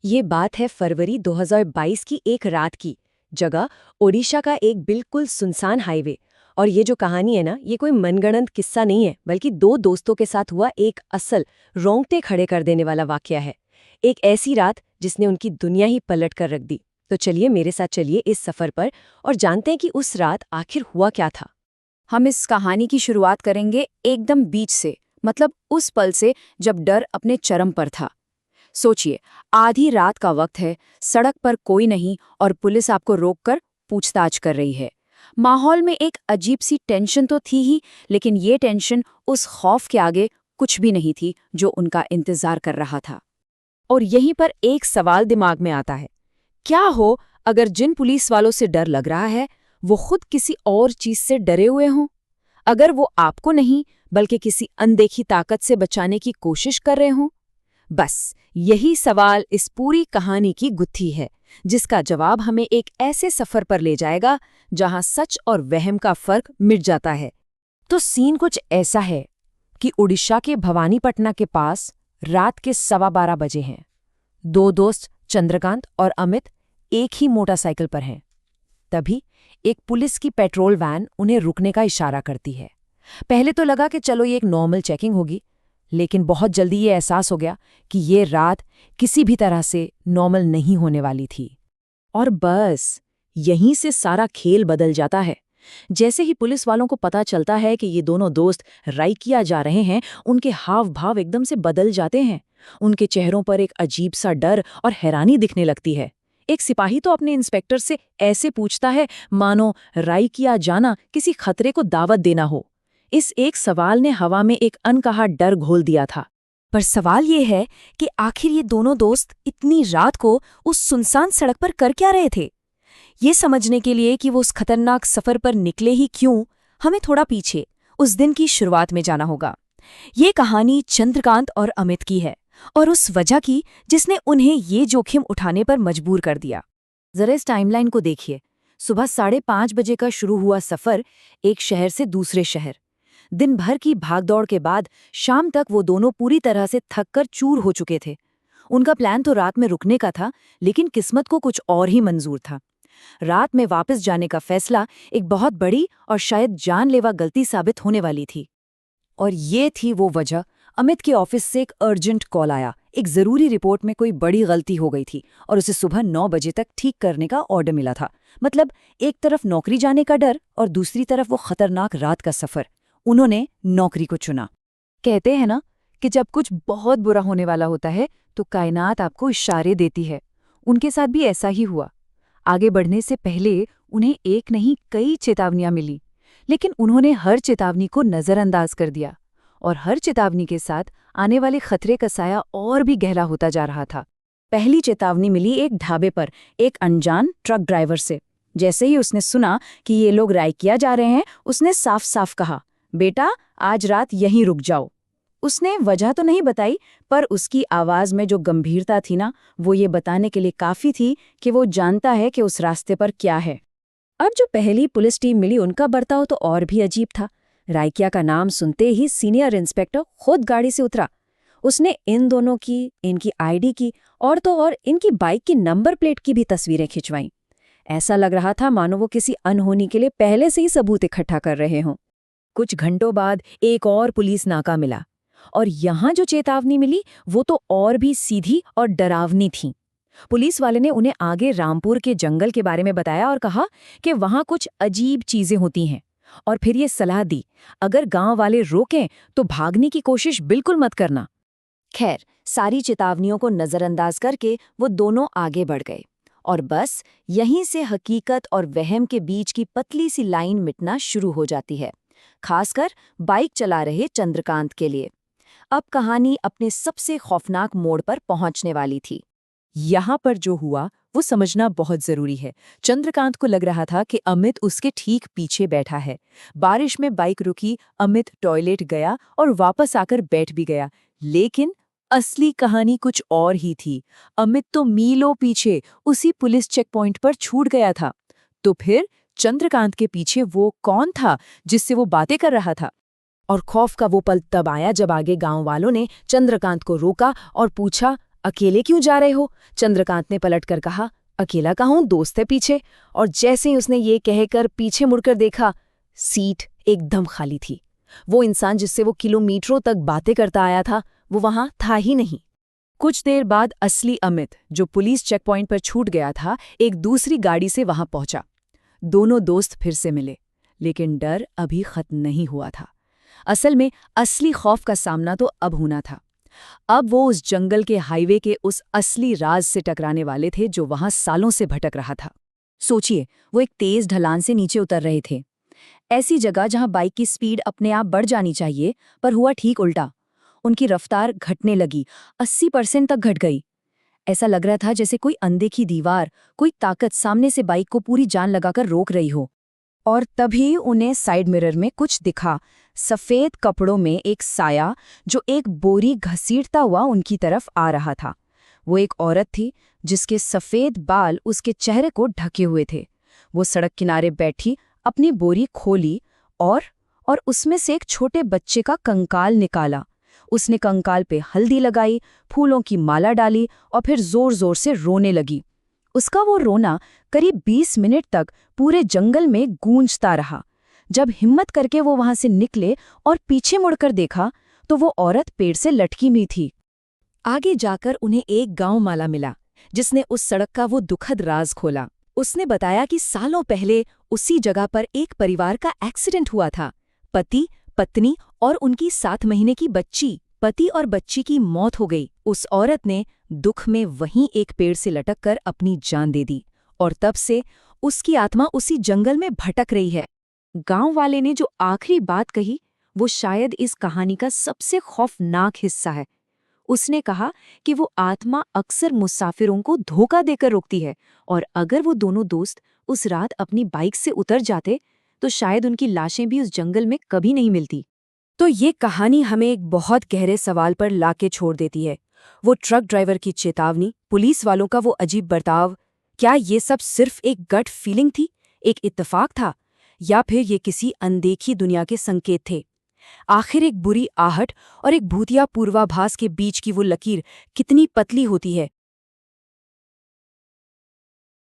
ये बात है फरवरी 2022 की एक रात की। जगह ओडिशा का एक बिल्कुल सुनसान हाईवे। और ये जो कहानी है ना, ये कोई मनगढ़ंत किस्सा नहीं है, बल्कि दो दोस्तों के साथ हुआ एक असल रोंगटे खड़े कर देने वाला वाकया है। एक ऐसी रात जिसने उनकी दुनिया ही पलट कर रख दी। तो चलिए मेरे साथ चलिए इस सफर पर और जानते हैं कि उस रात आखिर हुआ क्या था। हम इस कहानी की शुरुआत करेंगे एकदम बीच से, मतलब उस पल से जब डर अपने चरम पर था। सोचिए, आधी रात का वक्त है, सड़क पर कोई नहीं और पुलिस आपको रोककर पूछताछ कर रही है। माहौल में एक अजीब सी टेंशन तो थी ही, लेकिन ये टेंशन उस खौफ के आगे कुछ भी नहीं थी जो उनका इंतजार कर रहा था। और यहीं पर एक सवाल दिमाग में आता है, क्या हो अगर जिन पुलिस वालों से डर लग रहा है वो खुद किसी और चीज से डरे हुए हों? अगर वो आपको नहीं बल्कि किसी अनदेखी ताकत से बचाने की कोशिश कर रहे हों? बस यही सवाल इस पूरी कहानी की गुत्थी है, जिसका जवाब हमें एक ऐसे सफर पर ले जाएगा जहां सच और वहम का फर्क मिट जाता है। तो सीन कुछ ऐसा है कि उड़ीसा के भवानीपटना के पास रात के 12:15 बजे हैं। दो दोस्त चंद्रकांत और अमित एक ही मोटरसाइकिल पर हैं। तभी एक पुलिस की पेट्रोल वैन उन्हें रुकने का इशारा करती है। पहले तो लगा कि चलो ये एक नॉर्मल चेकिंग होगी, लेकिन बहुत जल्दी ये एहसास हो गया कि ये रात किसी भी तरह से नॉर्मल नहीं होने वाली थी। और बस यहीं से सारा खेल बदल जाता है। जैसे ही पुलिस वालों को पता चलता है कि ये दोनों दोस्त राइकिया जा रहे हैं, उनके हाव भाव एकदम से बदल जाते हैं। उनके चेहरों पर एक अजीब सा डर और हैरानी दिखने लगती है। एक सिपाही तो अपने इंस्पेक्टर से ऐसे पूछता है मानो राइकिया जाना किसी खतरे को दावत देना हो। इस एक सवाल ने हवा में एक अनकहा डर घोल दिया था। पर सवाल ये है कि आखिर ये दोनों दोस्त इतनी रात को उस सुनसान सड़क पर कर क्या रहे थे? ये समझने के लिए कि वो उस खतरनाक सफर पर निकले ही क्यों, हमें थोड़ा पीछे उस दिन की शुरुआत में जाना होगा। ये कहानी चंद्रकांत और अमित की है, और उस वजह की जिसने उन्हें ये जोखिम उठाने पर मजबूर कर दिया। जरा इस टाइमलाइन को देखिए। सुबह 5:30 बजे का शुरू हुआ सफर, एक शहर से दूसरे शहर। दिन भर की भागदौड़ के बाद शाम तक वो दोनों पूरी तरह से थककर चूर हो चुके थे। उनका प्लान तो रात में रुकने का था, लेकिन किस्मत को कुछ और ही मंजूर था। रात में वापस जाने का फैसला एक बहुत बड़ी और शायद जानलेवा गलती साबित होने वाली थी। और ये थी वो वजह। अमित के ऑफिस से एक अर्जेंट कॉल आया। एक जरूरी रिपोर्ट में कोई बड़ी गलती हो गई थी और उसे सुबह 9 बजे तक ठीक करने का ऑर्डर मिला था। मतलब एक तरफ नौकरी जाने का डर और दूसरी तरफ वो खतरनाक रात का सफर। उन्होंने नौकरी को चुना। कहते हैं ना कि जब कुछ बहुत बुरा होने वाला होता है तो कायनात आपको इशारे देती है। उनके साथ भी ऐसा ही हुआ। आगे बढ़ने से पहले उन्हें एक नहीं कई चेतावनियां मिली, लेकिन उन्होंने हर चेतावनी को नजरअंदाज कर दिया। और हर चेतावनी के साथ आने वाले खतरे का साया और भी गहरा होता जा रहा था। पहली चेतावनी मिली एक ढाबे पर एक अनजान ट्रक ड्राइवर से। जैसे ही उसने सुना कि ये लोग राइकिया जा रहे हैं, उसने साफ साफ कहा, बेटा आज रात यहीं रुक जाओ। उसने वजह तो नहीं बताई, पर उसकी आवाज में जो गंभीरता थी ना, वो ये बताने के लिए काफी थी कि वो जानता है कि उस रास्ते पर क्या है। अब जो पहली पुलिस टीम मिली, उनका बर्ताव तो और भी अजीब था। राइकिया का नाम सुनते ही सीनियर इंस्पेक्टर खुद गाड़ी से उतरा। उसने इन दोनों की, इनकी आईडी की और तो और इनकी बाइक की नंबर प्लेट की भी तस्वीरें खिंचवाईं। ऐसा लग रहा था मानो वो किसी अनहोनी के लिए पहले से ही सबूत इकट्ठा कर रहे हों। कुछ घंटों बाद एक और पुलिस नाका मिला, और यहाँ जो चेतावनी मिली वो तो और भी सीधी और डरावनी थी। पुलिस वाले ने उन्हें आगे रामपुर के जंगल के बारे में बताया और कहा कि वहां कुछ अजीब चीजें होती हैं, और फिर ये सलाह दी, अगर गांव वाले रोकें तो भागने की कोशिश बिल्कुल मत करना। खैर, सारी चेतावनियों को नजरअंदाज करके वो दोनों आगे बढ़ गए, और बस यहीं से हकीकत और वहम के बीच की पतली सी लाइन मिटना शुरू हो जाती है, खासकर बाइक चला रहे चंद्रकांत के लिए। अब कहानी अपने सबसे खौफनाक मोड़ पर पहुंचने वाली थी। यहाँ पर जो हुआ वो समझना बहुत जरूरी है। चंद्रकांत को लग रहा था कि अमित उसके ठीक पीछे बैठा है। बारिश में बाइक रुकी, अमित टॉयलेट गया और वापस आकर बैठ भी गया। लेकिन असली कहानी कुछ और ही थी। अमित तो मीलों पीछे उसी पुलिस चेक पॉइंट पर छूट गया था। तो फिर चंद्रकांत के पीछे वो कौन था जिससे वो बातें कर रहा था? और खौफ का वो पल तब आया जब आगे गांव वालों ने चंद्रकांत को रोका और पूछा, अकेले क्यों जा रहे हो? चंद्रकांत ने पलटकर कहा। अकेला कहाँ हूं, दोस्त है पीछे। और जैसे ही उसने ये कहकर पीछे मुड़कर देखा, सीट एकदम खाली थी। वो इंसान जिससे वो किलोमीटरों तक बातें करता आया था, वो वहां था ही नहीं। कुछ देर बाद असली अमित, जो पुलिस चेकपॉइंट पर छूट गया था, एक दूसरी गाड़ी से वहां पहुंचा। दोनों दोस्त फिर से मिले, लेकिन डर अभी खत्म नहीं हुआ था। असल में असली खौफ का सामना तो अब होना था। अब वो उस जंगल के हाईवे के उस असली राज से टकराने वाले थे जो वहां सालों से भटक रहा था। सोचिए, वो एक तेज ढलान से नीचे उतर रहे थे, ऐसी जगह जहां बाइक की स्पीड अपने आप बढ़ जानी चाहिए, पर हुआ ठीक उल्टा। उनकी रफ्तार घटने लगी, 80% तक घट गई। ऐसा लग रहा था जैसे कोई अनदेखी दीवार, कोई ताकत सामने से बाइक को पूरी जान लगाकर रोक रही हो। और तभी उन्हें साइड मिरर में कुछ दिखा, सफेद कपड़ों में एक साया जो एक बोरी घसीटता हुआ उनकी तरफ आ रहा था। वो एक औरत थी जिसके सफेद बाल उसके चेहरे को ढके हुए थे। वो सड़क किनारे बैठी अपनी बोरी खोली और उसमें से एक छोटे बच्चे का कंकाल निकाला। उसने कंकाल पे हल्दी लगाई, फूलों की माला डाली और फिर जोर जोर से रोने लगी। उसका वो रोना करीब 20 मिनट तक पूरे जंगल में गूंजता रहा। जब हिम्मत करके वो वहां से निकले और पीछे मुड़कर देखा, तो वो औरत पेड़ से लटकी हुई थी। आगे जाकर उन्हें एक गांव वाला मिला, जिसने उस सड़क का वो दुखद राज खोला। उसने बताया कि सालों पहले उसी जगह पर एक परिवार का एक्सीडेंट हुआ था। पति, पत्नी और उनकी 7 महीने की बच्ची, पति और बच्ची की मौत हो गई। उस औरत ने दुख में वहीं एक पेड़ से लटक कर अपनी जान दे दी, और तब से उसकी आत्मा उसी जंगल में भटक रही है। गांव वाले ने जो आखिरी बात कही, वो शायद इस कहानी का सबसे खौफनाक हिस्सा है। उसने कहा कि वो आत्मा अक्सर मुसाफिरों को धोखा देकर रोकती है, और अगर वो दोनों दोस्त उस रात अपनी बाइक से उतर जाते, तो शायद उनकी लाशें भी उस जंगल में कभी नहीं मिलती। तो ये कहानी हमें एक बहुत गहरे सवाल पर लाके छोड़ देती है। वो ट्रक ड्राइवर की चेतावनी, पुलिस वालों का वो अजीब बर्ताव, क्या ये सब सिर्फ एक गट फीलिंग थी, एक इत्तेफाक था, या फिर ये किसी अनदेखी दुनिया के संकेत थे? आखिर एक बुरी आहट और एक भूतिया पूर्वाभास के बीच की वो लकीर कितनी पतली होती है,